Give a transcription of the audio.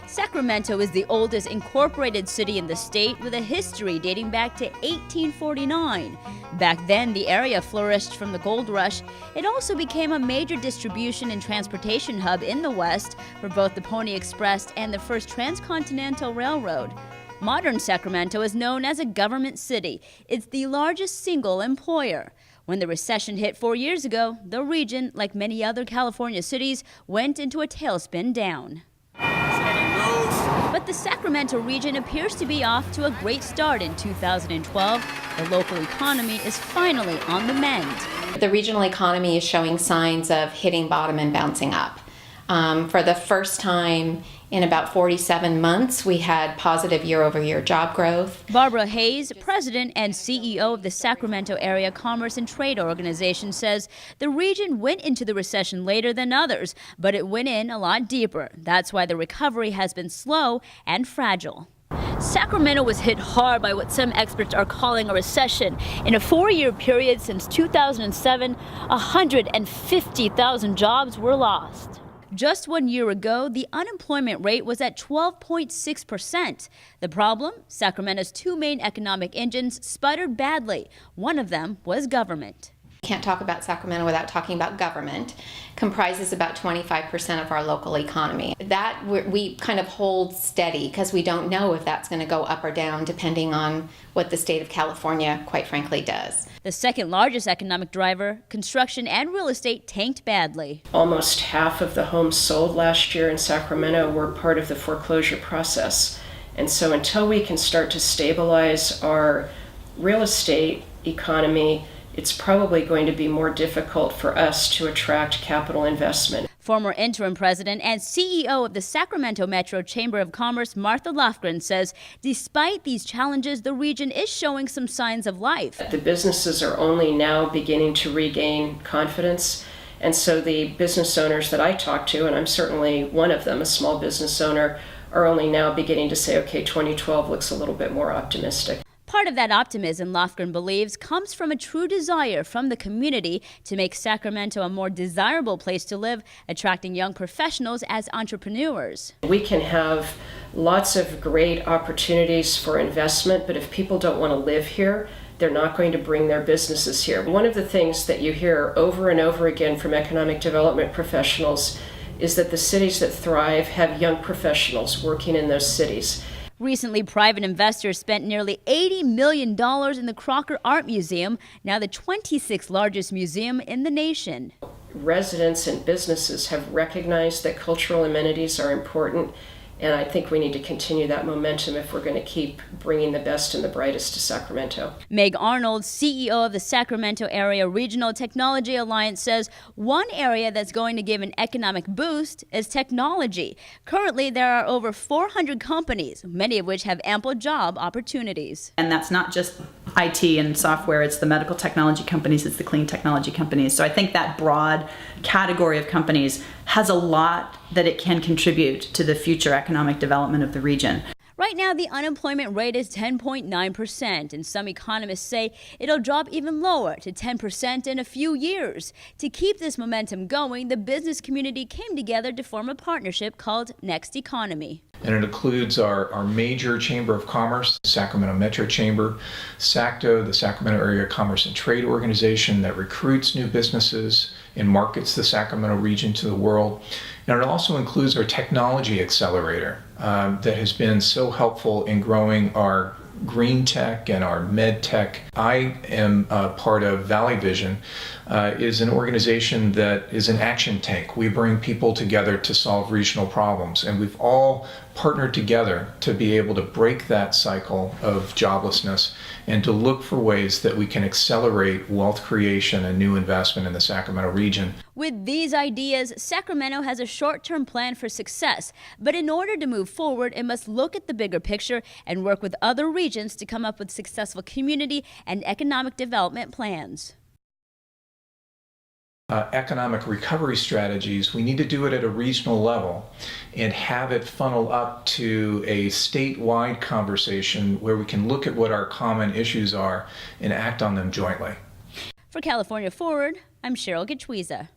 Sacramento is the oldest incorporated city in the state with a history dating back to 1849. Back then, the area flourished from the gold rush. It also became a major distribution and transportation hub in the West for both the Pony Express and the first transcontinental railroad. Modern Sacramento is known as a government city. It's the largest single employer. When the recession hit 4 years ago, the region, like many other California cities, went into a tailspin down. But the Sacramento region appears to be off to a great start in 2012. The local economy is finally on the mend. The regional economy is showing signs of hitting bottom and bouncing up. For the first time in about 47 months, we had positive year-over-year job growth. Barbara Hayes, president and CEO of the Sacramento Area Commerce and Trade Organization, says the region went into the recession later than others, but it went in a lot deeper. That's why the recovery has been slow and fragile. Sacramento was hit hard by what some experts are calling a recession. In a 4-year period since 2007, 150,000 jobs were lost. Just 1 year ago, the unemployment rate was at 12.6%. The problem? Sacramento's two main economic engines sputtered badly. One of them was government. Can't talk about Sacramento without talking about government. Comprises about 25% of our local economy. That we kind of hold steady because we don't know if that's going to go up or down depending on what the state of California, quite frankly, does. The second largest economic driver, construction and real estate, tanked badly. Almost half of the homes sold last year in Sacramento were part of the foreclosure process. And so until we can start to stabilize our real estate economy, it's probably going to be more difficult for us to attract capital investment. Former interim president and CEO of the Sacramento Metro Chamber of Commerce, Martha Lofgren, says despite these challenges, the region is showing some signs of life. The businesses are only now beginning to regain confidence. And so the business owners that I talk to, and I'm certainly one of them, a small business owner, are only now beginning to say, okay, 2012 looks a little bit more optimistic. Part of that optimism, Lofgren believes, comes from a true desire from the community to make Sacramento a more desirable place to live, attracting young professionals as entrepreneurs. We can have lots of great opportunities for investment, but if people don't want to live here, they're not going to bring their businesses here. One of the things that you hear over and over again from economic development professionals is that the cities that thrive have young professionals working in those cities. Recently, private investors spent nearly $80 million in the Crocker Art Museum, now the 26th largest museum in the nation. Residents and businesses have recognized that cultural amenities are important, and I think we need to continue that momentum if we're going to keep bringing the best and the brightest to Sacramento. Meg Arnold, CEO of the Sacramento Area Regional Technology Alliance, says one area that's going to give an economic boost is technology. Currently, there are over 400 companies, many of which have ample job opportunities. And that's not just IT and software, it's the medical technology companies, it's the clean technology companies. So I think that broad category of companies has a lot that it can contribute to the future economic development of the region. Right now, the unemployment rate is 10.9%, and some economists say it'll drop even lower to 10% in a few years. To keep this momentum going, the business community came together to form a partnership called Next Economy. And it includes our major Chamber of Commerce, Sacramento Metro Chamber, SACTO, the Sacramento Area Commerce and Trade Organization that recruits new businesses and markets the Sacramento region to the world. And it also includes our technology accelerator that has been so helpful in growing our green tech and our med tech. I am part of Valley Vision, is an organization that is an action tank. We bring people together to solve regional problems, and we've all partnered together to be able to break that cycle of joblessness and to look for ways that we can accelerate wealth creation and new investment in the Sacramento region. With these ideas, Sacramento has a short-term plan for success, but in order to move forward, it must look at the bigger picture and work with other regions to come up with successful community and economic development plans. Economic recovery strategies, we need to do it at a regional level and have it funnel up to a statewide conversation where we can look at what our common issues are and act on them jointly. For California Forward, I'm Cheryl Gachwiza.